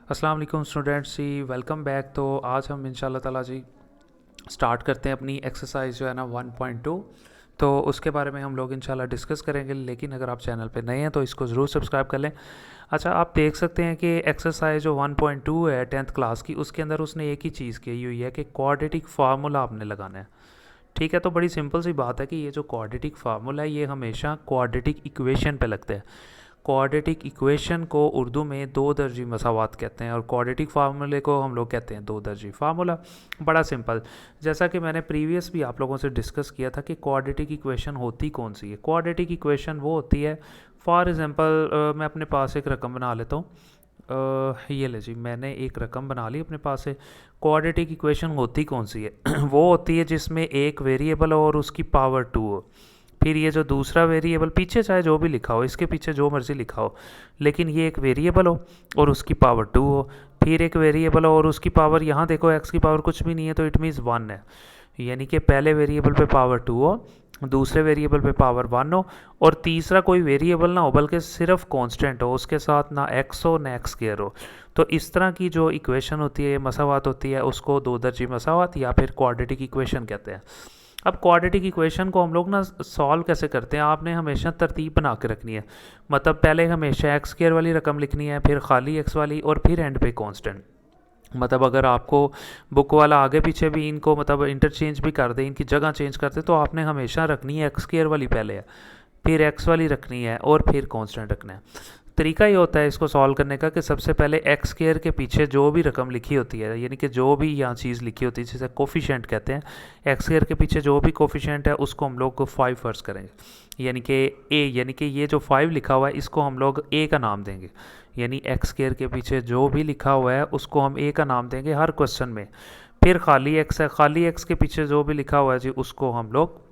अस्सलाम वालेकुम स्टूडेंट्स जी, welcome back. तो आज हम इंशाल्लाह ताला जी स्टार्ट करते हैं अपनी एक्सरसाइज जो है ना 1.2। तो उसके बारे में हम लोग इंशाल्लाह डिस्कस करेंगे, लेकिन अगर आप चैनल पे नए हैं तो इसको ज़रूर सब्सक्राइब कर लें। अच्छा, आप देख सकते हैं कि एक्सरसाइज जो 1.2 है 10th क्लास की, उसके अंदर उसने एक ही चीज़ की हुई है कि क्वाड्रेटिक फार्मूला आपने लगाना है। ठीक है, तो बड़ी सिंपल सी बात है कि ये जो क्वाड्रेटिक फार्मूला है ये हमेशा क्वाड्रेटिक इक्वेशन पे लगता है। क्वाड्रेटिक इक्वेशन को उर्दू में दो दर्जी मसावात कहते हैं और क्वाड्रेटिक फार्मूले को हम लोग कहते हैं दो दर्जी फार्मूला। बड़ा सिंपल, जैसा कि मैंने प्रीवियस भी आप लोगों से डिस्कस किया था कि क्वाड्रेटिक इक्वेशन होती कौन सी है। क्वाड्रेटिक इक्वेशन वो होती है, फॉर एग्जांपल मैं अपने पास एक रकम बना लेता हूँ। ये ले जी, मैंने एक रकम बना ली अपने पास से। क्वाड्रेटिक इक्वेशन होती कौन सी है वो होती है जिसमें एक वेरिएबल और उसकी पावर 2 हो। फिर ये जो दूसरा वेरिएबल, पीछे चाहे जो भी लिखा हो, इसके पीछे जो मर्ज़ी लिखा हो, लेकिन ये एक वेरिएबल हो और उसकी पावर 2 हो। फिर एक वेरिएबल हो और उसकी पावर, यहाँ देखो एक्स की पावर कुछ भी नहीं है तो इट मीन्स 1 है। यानी कि पहले वेरिएबल पे पावर 2 हो, दूसरे वेरिएबल पे पावर 1 हो, और तीसरा कोई वेरिएबल ना हो बल्कि सिर्फ कांस्टेंट हो, उसके साथ ना एक्स हो ना एक्स स्क्वायर हो। तो इस तरह की जो इक्वेशन होती है, मसावात होती है, उसको दो दर्जी मसावात या फिर क्वाड्रेटिक इक्वेशन कहते हैं। अब क्वाड्रेटिक इक्वेशन को हम लोग ना सॉल्व कैसे करते हैं, आपने हमेशा तरतीब बना के रखनी है। मतलब पहले हमेशा एक्स स्क्वायर वाली रकम लिखनी है, फिर खाली एक्स वाली, और फिर एंड पे कांस्टेंट। मतलब अगर आपको बुक वाला आगे पीछे भी इनको मतलब इंटरचेंज भी कर दे, इनकी जगह चेंज कर दे, तो आपने हमेशा रखनी है एक्स स्क्वायर वाली पहले है, फिर एक्स वाली रखनी है और फिर कांस्टेंट रखना है। तरीका ये होता है इसको सॉल्व करने का कि सबसे पहले एक्स स्क्वायर के पीछे जो भी रकम लिखी होती है, यानी कि जो भी यहाँ चीज़ लिखी होती है जिसे कोफिशेंट कहते हैं, एक्स स्क्वायर के पीछे जो भी कोफिशेंट है उसको हम लोग 5 फर्ज करेंगे। यानी कि ए, यानी कि ये जो 5 लिखा हुआ है इसको हम लोग ए का नाम देंगे। यानी एक्स स्क्वायर के पीछे जो भी लिखा हुआ है उसको हम ए का नाम देंगे हर क्वेश्चन में। फिर खाली एक्स है, खाली एक्स के पीछे जो भी लिखा हुआ है जी उसको हम लोग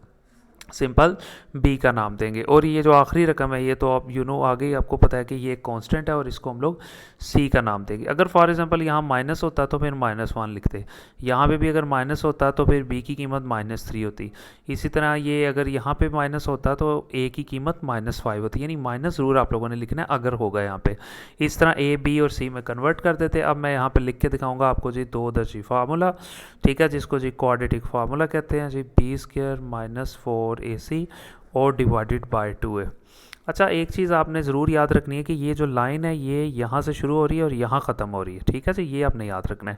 सिंपल बी का नाम देंगे। और ये जो आखिरी रकम है ये तो आप आगे ही आपको पता है कि ये एक कांस्टेंट है और इसको हम लोग सी का नाम देंगे। अगर फॉर एग्जांपल यहाँ माइनस होता तो फिर -1 लिखते, यहाँ पे भी अगर माइनस होता तो फिर बी की कीमत -3 होती। इसी तरह ये अगर यहाँ पे माइनस होता तो ए की कीमत -5 होती। यानी माइनस ज़रूर आप लोगों ने लिखना है अगर होगा यहाँ पे। इस तरह ए, बी और सी में कन्वर्ट कर देते। अब मैं यहाँ पे लिख के दिखाऊंगा आपको जी दो दर्जी फार्मूला, ठीक है, जिसको जी क्वाड्रेटिक फार्मूला कहते हैं जी। बी स्क्वायर -4ac और डिवाइडेड बाय 2 है। अच्छा, एक चीज़ आपने ज़रूर याद रखनी है कि ये जो लाइन है ये यहाँ से शुरू हो रही है और यहाँ ख़त्म हो रही है, ठीक है जी, ये आपने याद रखना है।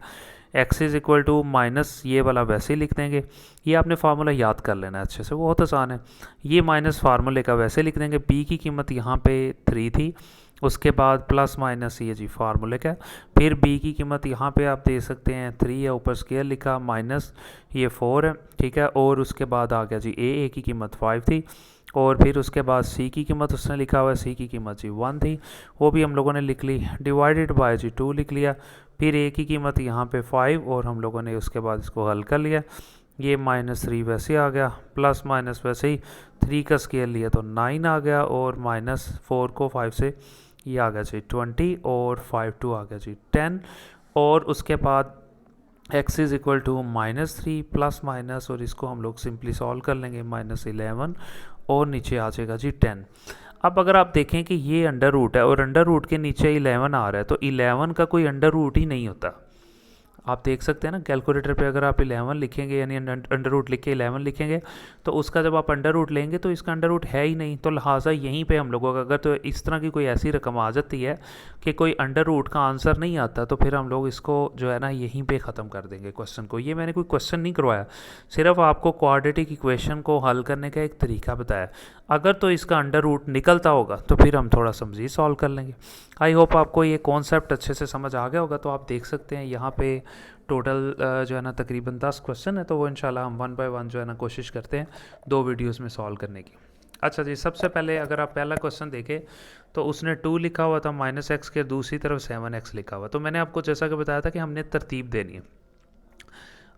X is equal to minus, ये वाला वैसे ही लिख देंगे। ये आपने फार्मूला याद कर लेना है अच्छे से, बहुत आसान है। ये माइनस फार्मूले का वैसे लिख देंगे। बी की कीमत यहाँ पे 3 थी, उसके बाद प्लस माइनस ये जी फार्मूले का। फिर बी की कीमत यहाँ पे आप दे सकते हैं 3 है, ऊपर स्केयर लिखा, माइनस ये 4 है, ठीक है। और उसके बाद आ गया जी ए की कीमत 5 थी, और फिर उसके बाद सी की कीमत उसने लिखा हुआ है, सी की कीमत जी 1 थी, वो भी हम लोगों ने लिख ली। डिवाइडेड बाय जी 2 लिख लिया। फिर ए की कीमत यहाँ पे 5 और हम लोगों ने उसके बाद इसको हल कर लिया। ये -3 वैसे आ गया, प्लस माइनस वैसे ही, 3 का स्केयर लिया तो 9 आ गया, और -4 को 5 से ये आ गया जी 20, और 5 2 आ गया जी 10। और उसके बाद x is equal to -3 plus minus, और इसको हम लोग सिंपली सॉल्व कर लेंगे, -11 और नीचे आ जाएगा जी 10। अब अगर आप देखें कि ये अंडर रूट है और अंडर रूट के नीचे 11 आ रहा है, तो 11 का कोई अंडर रूट ही नहीं होता। आप देख सकते हैं ना कैलकुलेटर पे, अगर आप 11 लिखेंगे यानी अंडर रूट लिख के 11 लिखेंगे तो उसका जब आप अंडर रूट लेंगे तो इसका अंडर रूट है ही नहीं। तो लिहाजा यहीं पे हम लोगों का अगर तो इस तरह की कोई ऐसी रकम आ जाती है कि कोई अंडर रूट का आंसर नहीं आता, तो फिर हम लोग इसको जो है ना यहीं पे ख़त्म कर देंगे क्वेश्चन को। ये मैंने कोई क्वेश्चन नहीं करवाया, सिर्फ आपको क्वाड्रेटिक इक्वेशन को हल करने का एक तरीका बताया। अगर तो इसका अंडर रूट निकलता होगा तो फिर हम थोड़ा सा मज़ीद सॉल्व कर लेंगे। आई होप आपको ये कॉन्सेप्ट अच्छे से समझ आ गया होगा। तो आप देख सकते हैं यहाँ पे टोटल जो है ना तकरीबन 10 क्वेश्चन है, तो वो इंशाल्लाह हम 1 बाय 1 जो है ना कोशिश करते हैं 2 वीडियोस में सॉल्व करने की। अच्छा जी, सबसे पहले अगर आप पहला क्वेश्चन देखें तो उसने 2 लिखा हुआ था, -x के दूसरी तरफ 7x लिखा हुआ। तो मैंने आपको जैसा कि बताया था कि हमने तरतीब देनी है।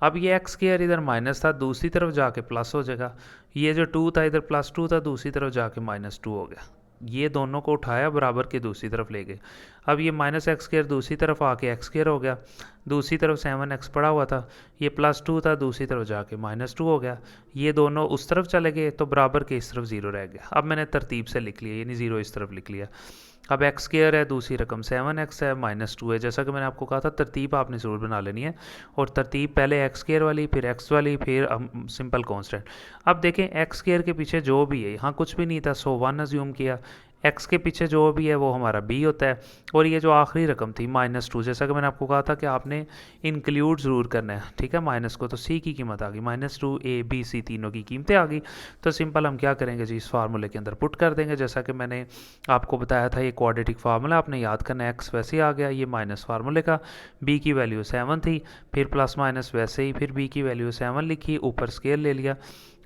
अब ये एक्स स्क्वायर इधर माइनस था, दूसरी तरफ जाके प्लस हो जाएगा। ये जो 2 था इधर +2 था, दूसरी तरफ जाके -2 हो गया। ये दोनों को उठाया बराबर के दूसरी तरफ ले गए। अब ये -x स्क्वायर दूसरी तरफ आके एक्स स्क्वायर हो गया, दूसरी तरफ 7x पड़ा हुआ था, ये +2 था, दूसरी तरफ जाके -2 हो गया। ये दोनों उस तरफ चले गए तो बराबर के इस तरफ 0 रह गया। अब मैंने तरतीब से लिख लिया, यानी 0 इस तरफ लिख लिया। अब एक्स स्क्वायर है, दूसरी रकम 7x है, -2 है। जैसा कि मैंने आपको कहा था तरतीब आपने ज़रूर बना लेनी है, और तरतीब पहले एक्स स्क्वायर वाली, फिर एक्स वाली, फिर सिंपल कांस्टेंट। अब देखें एक्स स्क्वायर के पीछे जो भी है, यहाँ कुछ भी नहीं था, सो 1 अज्यूम किया। एक्स के पीछे जो भी है वो हमारा बी होता है, और ये जो आखिरी रकम थी -2, जैसा कि मैंने आपको कहा था कि आपने इंक्लूड ज़रूर करना है, ठीक है। माइनस को तो सी की कीमत आ गई, -2 ए बी सी तीनों की कीमतें आ गई। तो सिंपल हम क्या करेंगे जी, इस फार्मूले के अंदर पुट कर देंगे। जैसा कि मैंने आपको बताया था ये क्वाड्रेटिक फार्मूला आपने याद करना है। एक्स वैसे ही आ गया, ये माइनस फार्मूले का, बी की वैल्यू 7 थी, फिर प्लस माइनस वैसे ही, फिर बी की वैल्यू 7 लिखी, ऊपर स्केल ले लिया,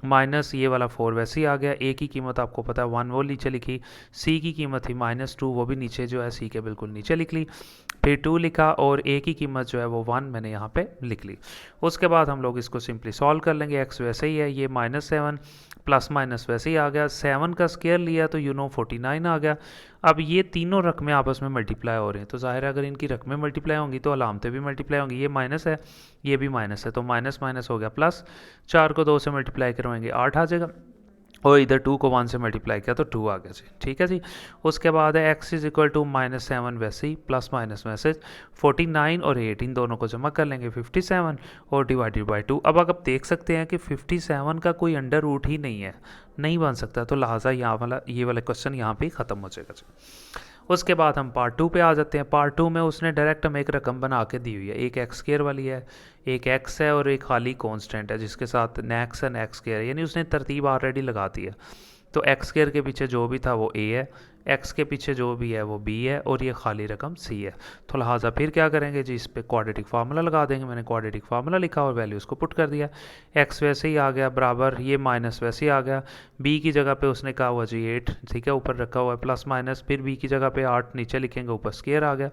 माइनस ये वाला 4 वैसे ही आ गया। ए की कीमत आपको पता है 1, वो नीचे लिखी। सी की कीमत थी -2, वो भी नीचे जो है सी के बिल्कुल नीचे लिख ली। फिर 2 लिखा, और ए की कीमत जो है वो 1 मैंने यहाँ पे लिख ली। उसके बाद हम लोग इसको सिंपली सॉल्व कर लेंगे। एक्स वैसे ही है, ये -7 प्लस माइनस वैसे ही आ गया, 7 का स्केयर लिया तो 49 आ गया। अब ये तीनों रकमें आपस में मल्टीप्लाई हो रही हैं, तो जाहिर है अगर इनकी रकमें मल्टीप्लाई होंगी तो अलामतें भी मल्टीप्लाई होंगी। ये माइनस है, ये भी माइनस है, तो माइनस माइनस हो गया प्लस। 4 को 2 से मल्टीप्लाई करवाएंगे 8 आ जाएगा, और इधर 2 को 1 से मल्टीप्लाई किया तो 2 आ गया जी, ठीक है जी। उसके बाद है x इज इक्वल टू -7 वैसे ही, प्लस माइनस मैसेज 49 और 8 इन दोनों को जमा कर लेंगे 57, और डिवाइडेड बाई 2। अब आप देख सकते हैं कि 57 का कोई अंडर रूट ही नहीं है, नहीं बन सकता, तो लिहाजा यहाँ वाला ये वाला क्वेश्चन यहाँ पे ख़त्म हो जाएगा जी। उसके बाद हम पार्ट 2 पे आ जाते हैं। पार्ट 2 में उसने डायरेक्ट हमें एक रकम बना के दी हुई है, एक एक्स स्क्वायर वाली है, एक एक्स है, और एक खाली कांस्टेंट है जिसके साथ नेक्स एंड एक्स स्क्वायर, यानी उसने तरतीब ऑलरेडी लगा दी है। तो एक्स स्क्वायर के पीछे जो भी था वो ए है, एक्स के पीछे जो भी है वो बी है, और ये खाली रकम सी है। तो लिहाजा फिर क्या करेंगे जी, इस पर क्वाड्रेटिक फार्मूला लगा देंगे। मैंने क्वाड्रेटिक फार्मूला लिखा और वैल्यूज़ को पुट कर दिया। एक्स वैसे ही आ गया बराबर, ये माइनस वैसे ही आ गया, बी की जगह पे उसने कहा हुआ जी 8, ठीक है, ऊपर रखा हुआ है प्लस माइनस, फिर बी की जगह पे 8 नीचे लिखेंगे, ऊपर स्क्वायर आ गया,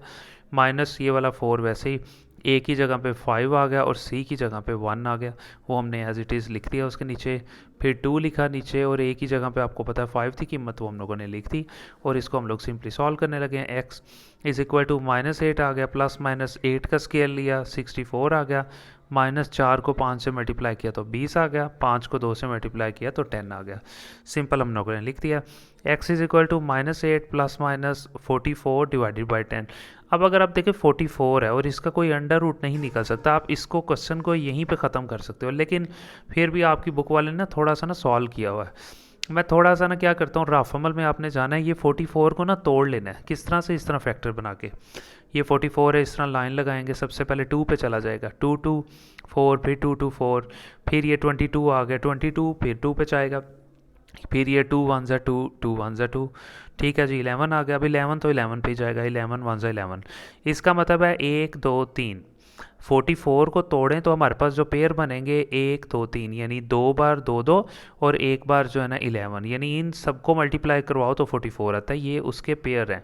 माइनस ये वाला 4 वैसे ही, ए की जगह पे 5 आ गया, और सी की जगह पे 1 आ गया, वो हमने एज इट इज़ लिख दिया उसके नीचे। फिर 2 लिखा नीचे, और ए की जगह पे आपको पता है 5 थी कीमत, वो हम लोगों ने लिख दी, और इसको हम लोग सिंपली सॉल्व करने लगे हैं। एक्स इज़ इक्वल टू -8 आ गया, प्लस माइनस 8 का स्केयर लिया 64 आ गया, -4 को 5 से मल्टीप्लाई किया तो 20 आ गया, 5 को 2 से मल्टीप्लाई किया तो 10 आ गया। सिंपल हम लोगों ने लिख दिया। X is equal to -8 plus minus 44 divided by 10। अब अगर आप देखें 44 है और इसका कोई अंडर रूट नहीं निकल सकता, आप इसको क्वेश्चन को यहीं पे ख़त्म कर सकते हो, लेकिन फिर भी आपकी बुक वाले ने थोड़ा सा ना सॉल्व किया हुआ है। मैं थोड़ा सा ना क्या करता हूँ, रफ अमल में आपने जाना है, ये 44 को ना तोड़ लेना है। किस तरह से, इस तरह फैक्टर बना के, ये 44 है, इस तरह लाइन लगाएंगे, सबसे पहले 2 पे चला जाएगा, 2 2 4, फिर 2 2 4, फिर ये 22 आ गया, 22 फिर 2 पे जाएगा, फिर ये 2 1 ज़ा 2, 2 1 ज़ा 2, ठीक है जी। 11 आ गया, अब 11 तो 11 पे ही जाएगा, 11 1 ज़ा 11। इसका मतलब है 1 2 3, 44 को तोड़ें तो हमारे पास जो पेयर बनेंगे 1 2 3, यानी 2 बार 2 2, और एक बार जो है ना 11, यानी इन सबको मल्टीप्लाई करवाओ तो 44 आता है, ये उसके पेयर हैं।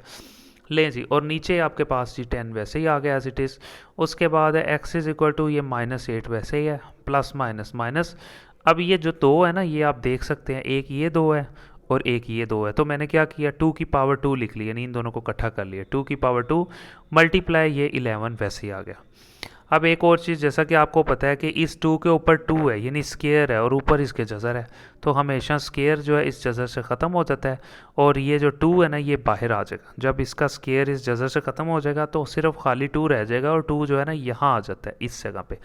लें जी, और नीचे आपके पास जी 10 वैसे ही आ गया एज इट इज़। उसके बाद है एक्स इज़ इक्वल टू ये -8 वैसे ही है, प्लस माइनस माइनस। अब ये जो 2 है ना, ये आप देख सकते हैं, एक ये 2 है और एक ये 2 है, तो मैंने क्या किया, 2 की पावर 2 लिख लिया, यानी इन दोनों को इकट्ठा कर लिया, 2 की पावर 2 मल्टीप्लाई ये 11 वैसे ही आ गया। अब एक और चीज़, जैसा कि आपको पता है कि इस 2 के ऊपर 2 है, यानी स्केयर है, और ऊपर इसके जज़र है, तो हमेशा स्केयर जो है इस जज़र से ख़त्म हो जाता है, और ये जो 2 है ना ये बाहर आ जाएगा। जब इसका स्केयर इस जज़र से ख़त्म हो जाएगा तो सिर्फ खाली 2 रह जाएगा, और 2 जो है ना यहाँ आ जाता है, इस जगह पे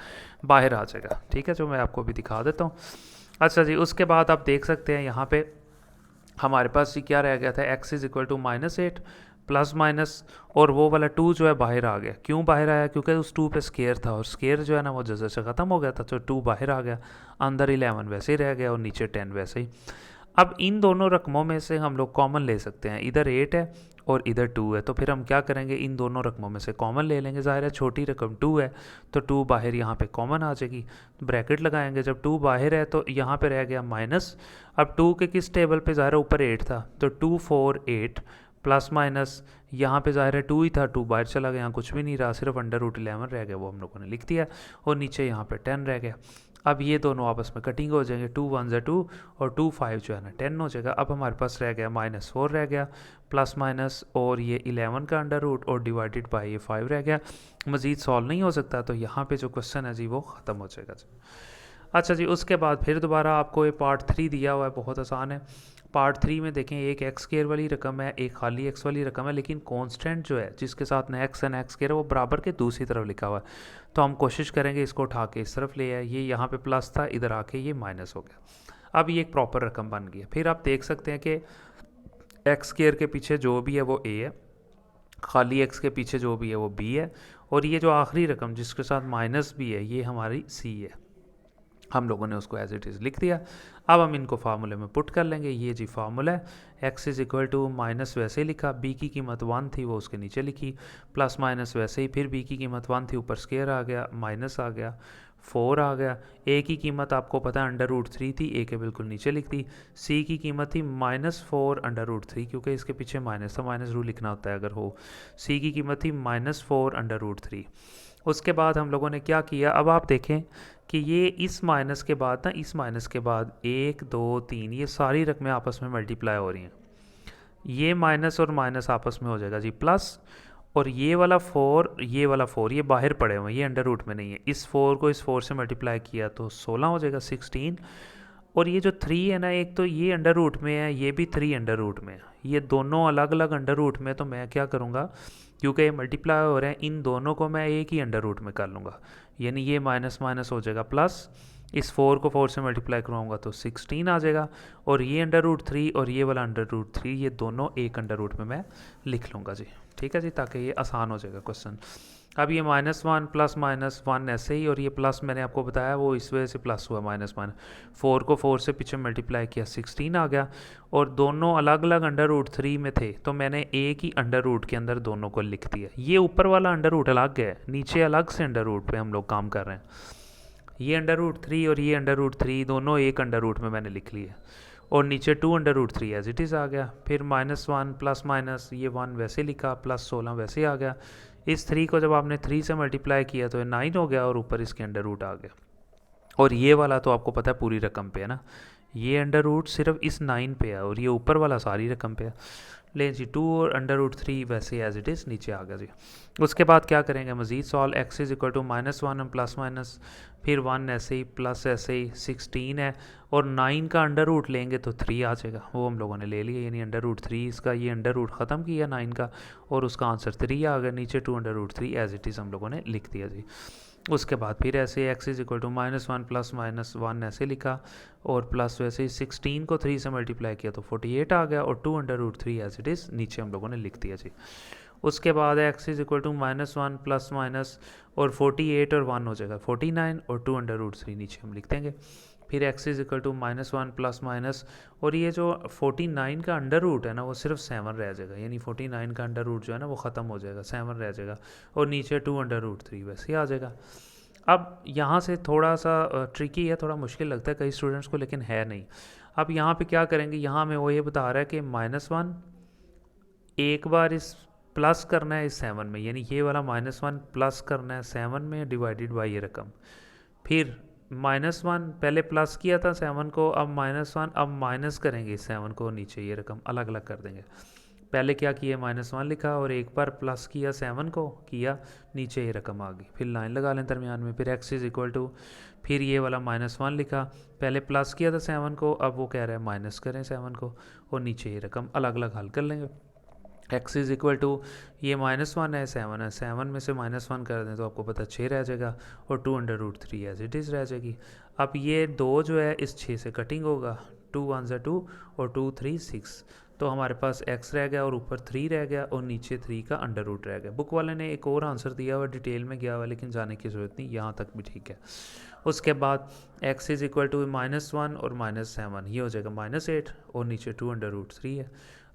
बाहर आ जाएगा, ठीक है, जो मैं आपको अभी दिखा देता हूँ। अच्छा जी, उसके बाद आप देख सकते हैं यहाँ पे हमारे पास ये क्या रह गया था, x is equal to -8 plus minus, और वो वाला 2 जो है बाहर आ गया। क्यों बाहर आया, क्योंकि उस 2 पे स्केयर था, और स्केयर जो है ना वो जैसे से ख़त्म हो गया था, तो 2 बाहर आ गया, अंदर 11 वैसे ही रह गया, और नीचे 10 वैसे ही। अब इन दोनों रकमों में से हम लोग कॉमन ले सकते हैं, इधर 8 है और इधर 2 है, तो फिर हम क्या करेंगे, इन दोनों रकमों में से कॉमन ले लेंगे। ज़ाहिर है छोटी रकम 2 है, तो 2 बाहर यहाँ पे कॉमन आ जाएगी, ब्रैकेट लगाएंगे। जब 2 बाहर है तो यहाँ पे रह गया माइनस। अब 2 के किस टेबल पे, ज़ाहिर है ऊपर 8 था, तो 2 4 8 प्लस माइनस, यहाँ पे ज़ाहिर है 2 ही था, 2 बाहर चला गया, यहाँ कुछ भी नहीं रहा, सिर्फ √11 रह गया, वो हम लोगों ने लिख दिया, और नीचे यहाँ पे 10 रह गया। अब ये दोनों आपस में कटिंग हो जाएंगे, 2 1 ज़ा 2 और 2 5 जो है ना 10 हो जाएगा। अब हमारे पास रह गया -4 रह गया, प्लस माइनस, और ये 11 का अंडर रूट, और डिवाइडेड बाय ये 5 रह गया। मज़ीद सॉल्व नहीं हो सकता, तो यहाँ पे जो क्वेश्चन है जी वो ख़त्म हो जाएगा जी। अच्छा जी, उसके बाद फिर दोबारा आपको ये पार्ट 3 दिया हुआ है, बहुत आसान है। पार्ट 3 में देखें एक एक्स स्क्वायर वाली रकम है, एक खाली एक्स वाली रकम है, लेकिन कांस्टेंट जो है जिसके साथ न एक्स एंड एक्स स्क्वायर है वो बराबर के दूसरी तरफ लिखा हुआ है। तो हम कोशिश करेंगे इसको उठा के इस तरफ ले आए, ये यहाँ पे प्लस था, इधर आके ये माइनस हो गया। अब ये एक प्रॉपर रकम बन गई है। फिर आप देख सकते हैं कि एक्स स्क्वायर के पीछे जो भी है वो ए है, खाली एक्स के पीछे जो भी है वो बी है, और ये जो आखिरी रकम जिसके साथ माइनस भी है ये हमारी सी है। हम लोगों ने उसको एज इट इज़ लिख दिया। अब हम इनको फार्मूले में पुट कर लेंगे। ये जी फार्मूला है, x is equal to minus वैसे ही लिखा, बी की कीमत 1 थी वो उसके नीचे लिखी, प्लस माइनस वैसे ही, फिर बी की कीमत 1 थी ऊपर स्क्वायर आ गया, माइनस आ गया, 4 आ गया। ए की कीमत आपको पता है अंडर रूट 3 थी, ए के बिल्कुल नीचे लिख दी। सी की कीमत थी -4 अंडर रूट 3, क्योंकि इसके पीछे माइनस था, माइनस रूल लिखना होता है अगर हो। सी की कीमत थी -4 अंडर रूट 3। उसके बाद हम लोगों ने क्या किया, अब आप देखें कि ये इस माइनस के बाद ना, इस माइनस के बाद 1 2 3 ये सारी रकमें आपस में मल्टीप्लाई हो रही हैं। ये माइनस और माइनस आपस में हो जाएगा जी प्लस, और ये वाला 4 ये वाला 4 ये बाहर पड़े हुए हैं, ये अंडर रूट में नहीं है। इस 4 को इस 4 से मल्टीप्लाई किया तो 16 हो जाएगा, 16। और ये जो 3 है ना, एक तो ये अंडर रूट में है, ये भी 3 अंडर रूट में है, ये दोनों अलग अलग अंडर रूट में। तो मैं क्या करूँगा, क्योंकि ये मल्टीप्लाई हो रहे हैं, इन दोनों को मैं एक ही अंडर रूट में कर लूँगा, यानी ये माइनस माइनस हो जाएगा प्लस, इस 4 को 4 से मल्टीप्लाई करवाऊँगा तो 16 आ जाएगा, और ये अंडर रूट 3 और ये वाला अंडर रूट 3 ये दोनों एक अंडर रूट में मैं लिख लूँगा जी। ठीक है जी, ताकि ये आसान हो जाएगा क्वेश्चन। अब ये -1 प्लस -1 ऐसे ही, और ये प्लस मैंने आपको बताया वो इस वजह से प्लस हुआ, माइनस 4 को 4 से पीछे मल्टीप्लाई किया 16 आ गया, और दोनों अलग अलग अंडर रूट 3 में थे तो मैंने एक ही अंडर रूट के अंदर दोनों को लिख दिया। ये ऊपर वाला अंडर रूट अलग है, नीचे अलग से अंडर रूट पे हम लोग काम कर रहे हैं। ये अंडर रूट 3 और ये अंडर रूट 3 दोनों एक अंडर रूट में मैंने लिख लिए, और नीचे 2 under root 3 as it is आ गया। फिर -1 प्लस माइनस ये 1 वैसे लिखा, प्लस 16 वैसे ही आ गया। इस 3 को जब आपने 3 से मल्टीप्लाई किया तो ये 9 हो गया, और ऊपर इसके अंडर रूट आ गया। और ये वाला तो आपको पता है पूरी रकम पे है ना, ये अंडर रूट सिर्फ इस 9 पे है, और ये ऊपर वाला सारी रकम पे है। ले जी 2 और अंडर रूट 3 वैसे एज इट इज़ नीचे आ गया जी। उसके बाद क्या करेंगे मज़ीद solve, x is equal to -1 plus minus, फिर 1 ऐसे ही, प्लस ऐसे ही, 16 है, और 9 का अंडर रूट लेंगे तो 3 आ जाएगा, वो हम लोगों ने ले लिया, यानी अंडर रूट 3 इसका ये अंडर रूट ख़त्म किया 9 का, और उसका आंसर 3 आ गया। नीचे 2 under root 3 as it is हम लोगों ने लिख दिया जी। उसके बाद फिर ऐसे x is equal to -1 plus -1 ऐसे लिखा, और प्लस वैसे ही 16 को 3 से मल्टीप्लाई किया तो 48 आ गया, और 2 under root 3 as it is नीचे हम लोगों ने लिख दिया जी। उसके बाद x is equal to -1 plus minus, और 48 और 1 हो जाएगा 49, और 2 अंडर रूट 3 नीचे हम लिख देंगे। फिर x is equal to -1 plus minus, और ये जो 49 का अंडर रूट है ना वो सिर्फ 7 रह जाएगा, यानी 49 का अंडर रूट जो है ना वो ख़त्म हो जाएगा, 7 रह जाएगा, और नीचे 2 अंडर रूट 3 वैसे ही आ जाएगा। अब यहाँ से थोड़ा सा ट्रिकी है, थोड़ा मुश्किल लगता है कई स्टूडेंट्स को, लेकिन है नहीं। अब यहाँ पे क्या करेंगे, यहाँ में वो ये बता रहा है कि -1 एक बार इस प्लस करना है इस 7 में, यानी ये वाला -1 प्लस करना है 7 में डिवाइडेड बाई ये रकम। फिर -1 पहले प्लस किया था 7 को, अब -1 अब माइनस करेंगे इस 7 को, नीचे ये रकम अलग अलग कर देंगे। पहले क्या किया, -1 लिखा, और एक बार प्लस किया 7 को किया, नीचे ये रकम आ गई, फिर लाइन लगा लें दरमियान में। फिर एक्स इज़ इक्वल टू, फिर ये वाला -1 लिखा, पहले प्लस किया था 7 को, अब वो कह रहा है माइनस करें 7 को, और नीचे ये रकम अलग अलग हल कर लेंगे। एक्स इज़ इक्वल टू, ये -1 है 7 है, 7 में से -1 कर दें तो आपको पता 6 रह जाएगा, और 2 under root 3 as it is रह जाएगी। अब ये 2 जो है इस 6 से कटिंग होगा, 2 1 ज़ा 2 और 2 3 6, तो हमारे पास x रह गया, और ऊपर 3 रह गया, और नीचे 3 का अंडर रूट रह गया। बुक वाले ने एक और आंसर दिया हुआ, डिटेल में गया हुआ, लेकिन जाने की ज़रूरत नहीं, यहाँ तक भी ठीक है। उसके बाद x इज़ इक्वल टू -1 और -7, ये हो जाएगा -8, और नीचे 2 अंडर रूट 3 है।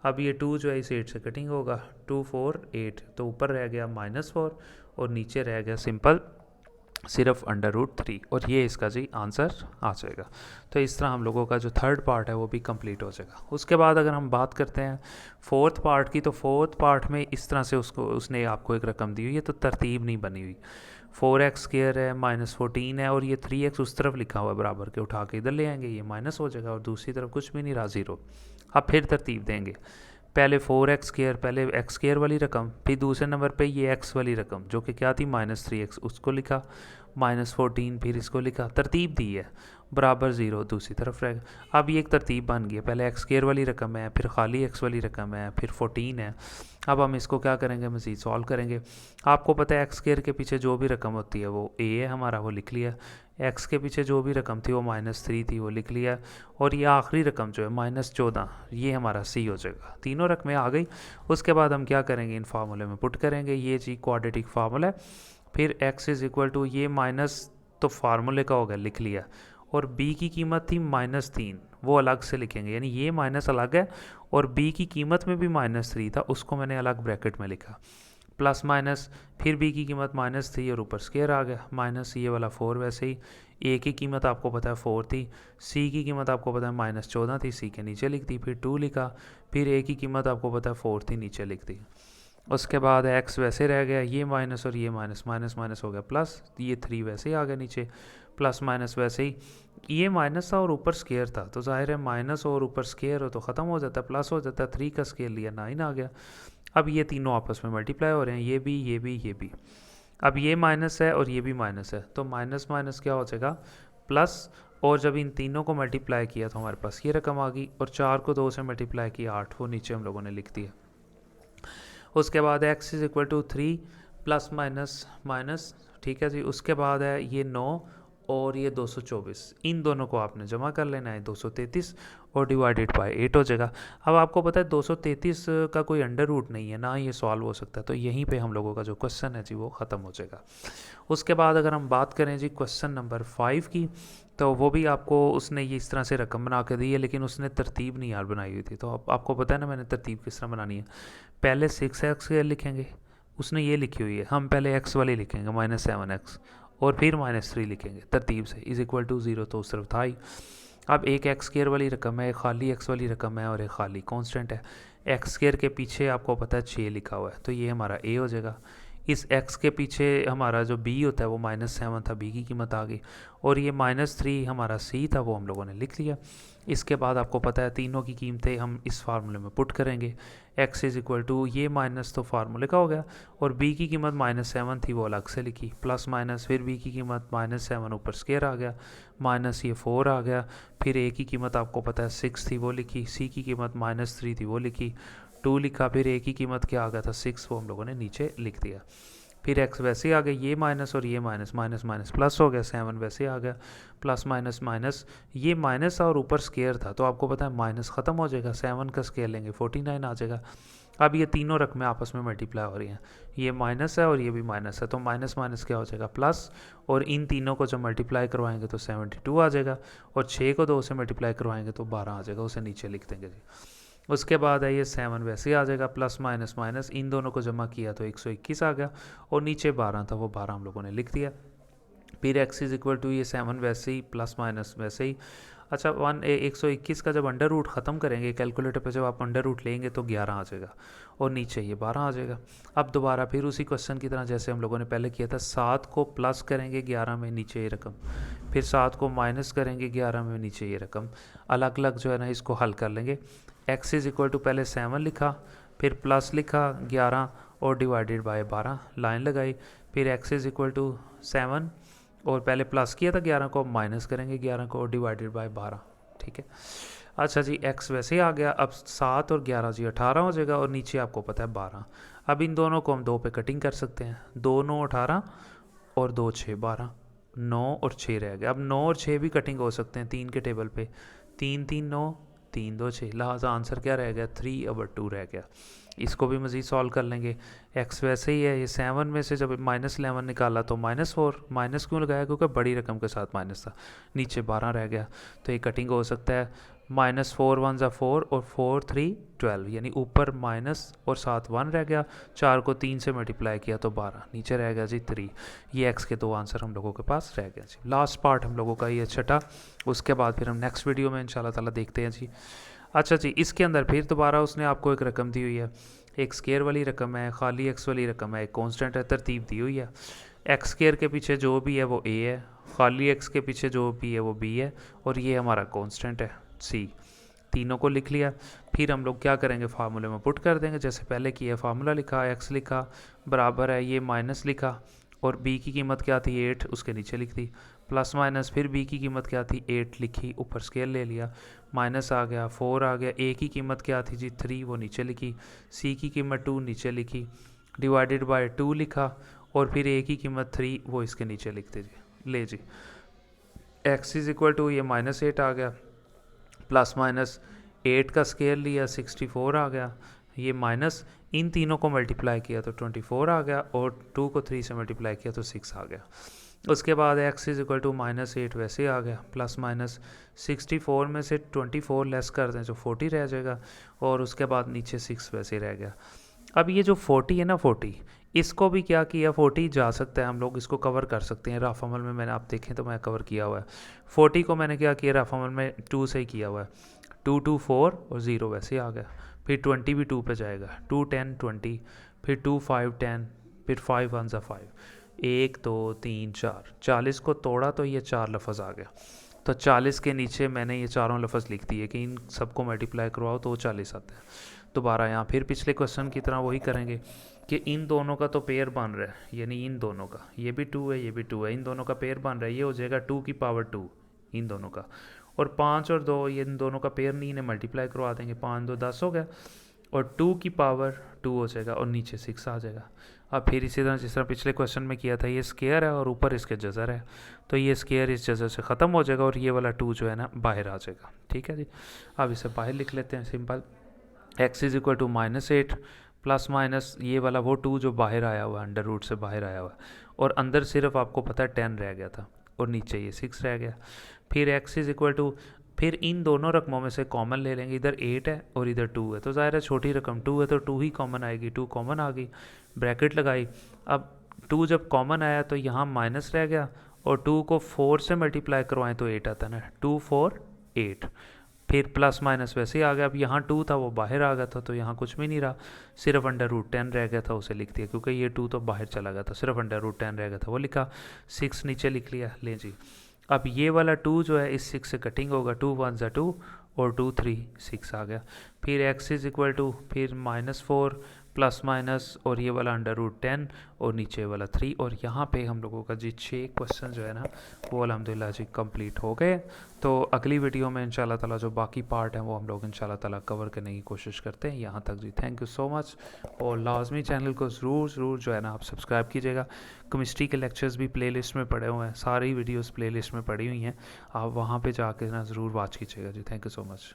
अब ये 2 जो है इस 8 से कटिंग होगा, 2 4 8, तो ऊपर रह गया -4, और नीचे रह गया सिंपल सिर्फ अंडर रूट 3, और ये इसका जी आंसर आ जाएगा। तो इस तरह हम लोगों का जो थर्ड पार्ट है वो भी कंप्लीट हो जाएगा। उसके बाद अगर हम बात करते हैं फोर्थ पार्ट की, तो फोर्थ पार्ट में इस तरह से उसने आपको एक रकम दी हुई है, तो तरतीब नहीं बनी हुई। 4x स्क्वायर है, -14 है, और ये 3x उस तरफ लिखा हुआ है बराबर के, उठा के इधर ले आएंगे, ये माइनस हो जाएगा, और दूसरी तरफ कुछ भी नहीं रहा, 0। अब फिर तरतीब देंगे, पहले 4x स्क्वायर, पहले x स्क्वायर वाली रकम, फिर दूसरे नंबर पे ये x वाली रकम जो कि क्या थी -3x, उसको लिखा, -14, फिर इसको लिखा, तरतीब दी है, बराबर 0 दूसरी तरफ रहेगा। अब ये एक तरतीब बन गई है, पहले एक्स स्क्वायर वाली रकम है, फिर खाली एक्स वाली रकम है, फिर 14 है। अब हम इसको क्या करेंगे, मज़ीद सॉल्व करेंगे। आपको पता है एक्स स्क्वायर के पीछे जो भी रकम होती है वो ए है हमारा, वो लिख लिया। एक्स के पीछे जो भी रकम थी वो -3 थी, वो लिख लिया। और ये आखिरी रकम जो है -14, ये हमारा सी हो जाएगा। तीनों रकमें आ गई। उसके बाद हम क्या करेंगे, इन फार्मूले में पुट करेंगे। ये जी क्वाड्रेटिक फार्मूला है। फिर x इज़ इक्वल टू ये माइनस तो फार्मूले का होगा, लिख लिया। और b की कीमत थी -3, वो अलग से लिखेंगे, यानी ये माइनस अलग है और b की कीमत में भी -3 था, उसको मैंने अलग ब्रैकेट में लिखा। प्लस माइनस, फिर b की कीमत -3 और ऊपर स्क्वायर आ गया, माइनस ये वाला 4। वैसे ही a की कीमत आपको पता है 4 थी, c की कीमत आपको पता है -14 थी, c के नीचे लिख दी। फिर 2 लिखा, फिर a की कीमत आपको पता है 4 थी, नीचे लिख दी। उसके बाद x वैसे रह गया, ये माइनस और ये माइनस, माइनस माइनस हो गया प्लस, ये 3 वैसे ही आ गया नीचे, प्लस माइनस वैसे ही। ये माइनस था और ऊपर स्केयर था, तो जाहिर है माइनस और ऊपर स्केयर हो तो ख़त्म हो जाता है, प्लस हो जाता है। 3 का स्केयर लिया, 9 आ गया। अब ये तीनों आपस में मल्टीप्लाई हो रहे हैं, ये भी ये भी ये भी। अब ये माइनस है और ये भी माइनस है, तो माइनस माइनस क्या हो जाएगा, प्लस। और जब इन तीनों को मल्टीप्लाई किया तो हमारे पास ये रकम आ गई, और 4 को 2 से मल्टीप्लाई किया 8, वो नीचे हम लोगों ने लिख दिया। उसके बाद x is equal to 3 plus minus minus, ठीक है जी। उसके बाद है ये 9 और ये 224, इन दोनों को आपने जमा कर लेना है, 233 और डिवाइडेड बाय 8 हो जाएगा। अब आपको पता है 233 का कोई अंडर रूट नहीं है ना, ये सॉल्व हो सकता है, तो यहीं पे हम लोगों का जो क्वेश्चन है जी वो ख़त्म हो जाएगा। उसके बाद अगर हम बात करें जी क्वेश्चन नंबर 5 की, तो वो भी आपको उसने ये इस तरह से रकम बना के दी है, लेकिन उसने तरतीब नहीं यार बनाई हुई थी। तो आपको पता है ना मैंने तरतीब किस तरह बनानी है। पहले 6x लिखेंगे, उसने ये लिखी हुई है, हम पहले x वाली लिखेंगे -7x, और फिर -3 लिखेंगे तरतीब से, इज़ इक्वल टू 0, तो उस तरफ था ही। अब एक एक्स स्क्वायर वाली रकम है, एक खाली एक्स वाली रकम है और एक खाली कांस्टेंट है। एक्स स्क्वायर के पीछे आपको पता है 6 लिखा हुआ है, तो ये हमारा ए हो जाएगा। इस x के पीछे हमारा जो b होता है वो -7 था, b की कीमत आ गई। और ये -3 हमारा c था, वो हम लोगों ने लिख लिया। इसके बाद आपको पता है तीनों की कीमतें हम इस फार्मूले में पुट करेंगे। x इज़ इक्वल टू ये माइनस तो फार्मूले का हो गया, और b की कीमत -7 थी, वो अलग से लिखी, प्लस माइनस, फिर b की कीमत -7 ऊपर स्क्वायर आ गया, माइनस ये 4 आ गया। फिर a की कीमत आपको पता है 6 थी, वो लिखी, c की कीमत -3 थी, वो लिखी, 2 लिखा, फिर a की कीमत क्या आ गया था 6, वो हम लोगों ने नीचे लिख दिया। फिर x वैसे आ गया, ये माइनस और ये माइनस, माइनस माइनस प्लस हो गया, 7 वैसे आ गया, प्लस माइनस माइनस, ये माइनस और ऊपर स्केयर था, तो आपको पता है माइनस ख़त्म हो जाएगा, 7 का स्केयर लेंगे 49 आ जाएगा। अब ये तीनों रकमें आपस में मल्टीप्लाई हो रही हैं, ये माइनस है और ये भी माइनस है, तो माइनस माइनस क्या हो जाएगा प्लस, और इन तीनों को जब मल्टीप्लाई करवाएंगे तो 72 आ जाएगा, और 6 को 2 से मल्टीप्लाई करवाएंगे तो 12 आ जाएगा, उसे नीचे लिख देंगे जी। उसके बाद है ये 7 वैसे ही आ जाएगा, प्लस माइनस माइनस, इन दोनों को जमा किया तो 121 आ गया, और नीचे 12 था, वो 12 हम लोगों ने लिख दिया। फिर x इज़ इक्वल टू ये 7 वैसे ही, प्लस माइनस वैसे ही। अच्छा 121 का जब अंडर रूट ख़त्म करेंगे कैलकुलेटर पे, जब आप अंडर रूट लेंगे तो 11 आ जाएगा, और नीचे ये 12 आ जाएगा। अब दोबारा फिर उसी क्वेश्चन की तरह जैसे हम लोगों ने पहले किया था, 7 को प्लस करेंगे 11 में, नीचे ये रकम, फिर 7 को माइनस करेंगे 11 में, नीचे ये रकम, अलग अलग जो है ना इसको हल कर लेंगे। x इज़ इक्वल टू पहले 7 लिखा, फिर प्लस लिखा 11 और डिवाइडेड बाय 12 लाइन लगाई, फिर x इज़ इक्वल टू 7 और पहले प्लस किया था 11 को, माइनस करेंगे 11 को और डिवाइडेड बाय 12, ठीक है। अच्छा जी x वैसे ही आ गया, अब 7 और 11 जी 18 हो जाएगा, और नीचे आपको पता है 12। अब इन दोनों को हम 2 पे कटिंग कर सकते हैं, 2 9 18 और 2 6 12, 9 और 6 रह गया। अब 9 और 6 भी कटिंग हो सकते हैं 3 के टेबल पे, 3 3 9, 3 2 6, लिहाजा आंसर क्या रह गया 3/2 रह गया। इसको भी मज़ीद सॉल्व कर लेंगे। x वैसे ही है, ये 7 में से जब -11 निकाला तो -4, माइनस क्यों लगाया, क्योंकि बड़ी रकम के साथ माइनस था, नीचे 12 रह गया, तो ये कटिंग हो सकता है। -4 1 ज़ा 4 और 4 3 12, यानी ऊपर माइनस और साथ 1 रह गया, 4 को 3 से मल्टीप्लाई किया तो 12, नीचे रह गया जी 3। ये x के 2 आंसर हम लोगों के पास रह गया जी। लास्ट पार्ट हम लोगों का ये छठा, उसके बाद फिर हम नेक्स्ट वीडियो में इंशाल्लाह ताला देखते हैं जी। अच्छा जी, इसके अंदर फिर दोबारा उसने आपको एक रकम दी हुई है, एक स्केयर वाली रकम है, खाली एक्स वाली रकम है, एक कांस्टेंट है, तरतीब दी हुई है। एक्स स्केयर के पीछे जो भी है वो ए है, खाली एक्स के पीछे जो भी है वो बी है, और ये हमारा कांस्टेंट है सी। तीनों को लिख लिया। फिर हम लोग क्या करेंगे, फार्मूले में पुट कर देंगे, जैसे पहले किया, फार्मूला लिखा, एक्स लिखा बराबर है, ये माइनस लिखा, और b की कीमत क्या थी 8, उसके नीचे लिख दी, प्लस माइनस फिर b की कीमत क्या थी 8 लिखी, ऊपर स्केल ले लिया, माइनस आ गया 4 आ गया, a की कीमत क्या थी जी 3, वो नीचे लिखी, c की कीमत 2 नीचे लिखी, डिवाइडेड बाय 2 लिखा, और फिर a की कीमत 3 वो इसके नीचे लिखते जी। ले जी x इज इक्वल टू ये -8 आ गया, प्लस माइनस 8 का स्केयर लिया 64 आ गया, ये माइनस इन तीनों को मल्टीप्लाई किया तो 24 आ गया, और 2 को 3 से मल्टीप्लाई किया तो 6 आ गया। उसके बाद x इज इक्वल टू -8 वैसे आ गया, प्लस माइनस 64 में से 24 लेस कर दें तो 40 रह जाएगा, और उसके बाद नीचे 6 वैसे रह गया। अब ये जो 40 है ना 40, इसको भी क्या किया, 40 जा सकता है, हम लोग इसको कवर कर सकते हैं रफ अमल में, मैंने आप देखें तो मैं कवर किया हुआ है। 40 को मैंने क्या किया रफ अमल में 2 से ही किया हुआ है, 2 2 4 और 0 वैसे आ गया, फिर 20 भी 2 पे जाएगा, 2 10 20, फिर 2 5 10, फिर 5 1 सा 5, 1 2 3 4, 40 को तोड़ा तो ये 4 लफ्ज़ आ गया। तो 40 के नीचे मैंने ये चारों लफ्ज़ लिख दिए कि इन सबको मल्टीप्लाई करवाओ तो 40 आता है। दोबारा यहाँ फिर पिछले क्वेश्चन की तरह वही करेंगे कि इन दोनों का तो पेयर बन रहा है, यानी इन दोनों का, ये भी 2 है ये भी 2 है, इन दोनों का पेयर बन रहा है, ये हो जाएगा 2 की पावर 2 इन दोनों का, और 5 और 2 ये इन दोनों का पेयर नहीं, इन्हें मल्टीप्लाई करवा देंगे, 5 2 10 हो गया, और 2 की पावर 2 हो जाएगा, और नीचे 6 आ जाएगा। अब फिर इसी तरह जिस तरह पिछले क्वेश्चन में किया था, ये स्केयर है और ऊपर इसके जज़र है, तो ये स्केयर इस जज़र से ख़त्म हो जाएगा, और ये वाला 2 जो है ना बाहर आ जाएगा। ठीक है जी, अब इसे बाहर लिख लेते हैं simple, x is equal to -8 plus minus ये वाला वो 2 जो बाहर आया हुआ है, अंडर रूट से बाहर आया हुआ है, और अंदर सिर्फ आपको पता है 10 रह गया था, और नीचे ये 6 रह गया। फिर x इज इक्वल टू, फिर इन दोनों रकमों में से कॉमन ले लेंगे, इधर 8 है और इधर 2 है, तो ज़ाहिर है छोटी रकम 2 है तो 2 ही कॉमन आएगी, 2 कॉमन आ गई, ब्रैकेट लगाई। अब 2 जब कॉमन आया तो यहाँ माइनस रह गया, और 2 को 4 से मल्टीप्लाई करवाएं तो 8 आता है ना, 2 4 8, फिर प्लस माइनस वैसे ही आ गया। अब यहाँ 2 था वो बाहर आ गया था, तो यहाँ कुछ भी नहीं रहा, सिर्फ अंडर रूट 10 रह गया था, उसे लिख दिया, क्योंकि ये 2 तो बाहर चला गया था, सिर्फ अंडर रूट 10 रह गया था, वो लिखा, 6 नीचे लिख लिया। ले जी, अब ये वाला 2 जो है इस 6 से कटिंग होगा, 2 1 ज़ा 2 और 2 3 6 आ गया। फिर x इज इक्वल टू फिर -4 प्लस माइनस, और ये वाला अंडर रूट 10 और नीचे वाला 3, और यहाँ पे हम लोगों का जी 6 क्वेश्चन जो है ना वो अल्हम्दुलिल्लाह जी कंप्लीट हो गए। तो अगली वीडियो में इंशाल्लाह ताला जो बाकी पार्ट हैं वो हम लोग इंशाल्लाह ताला कवर करने की कोशिश करते हैं। यहाँ तक जी थैंक यू सो मच, और लाजमी चैनल को ज़रूर जो है ना आप सब्सक्राइब कीजिएगा। केमिस्ट्री के लेक्चर्स भी प्लेलिस्ट में पड़े हुए हैं, सारी वीडियोज़ प्लेलिस्ट में पड़ी हुई हैं, आप वहाँ पर जाके ना ज़रूर वॉच कीजिएगा जी। Thank you so much.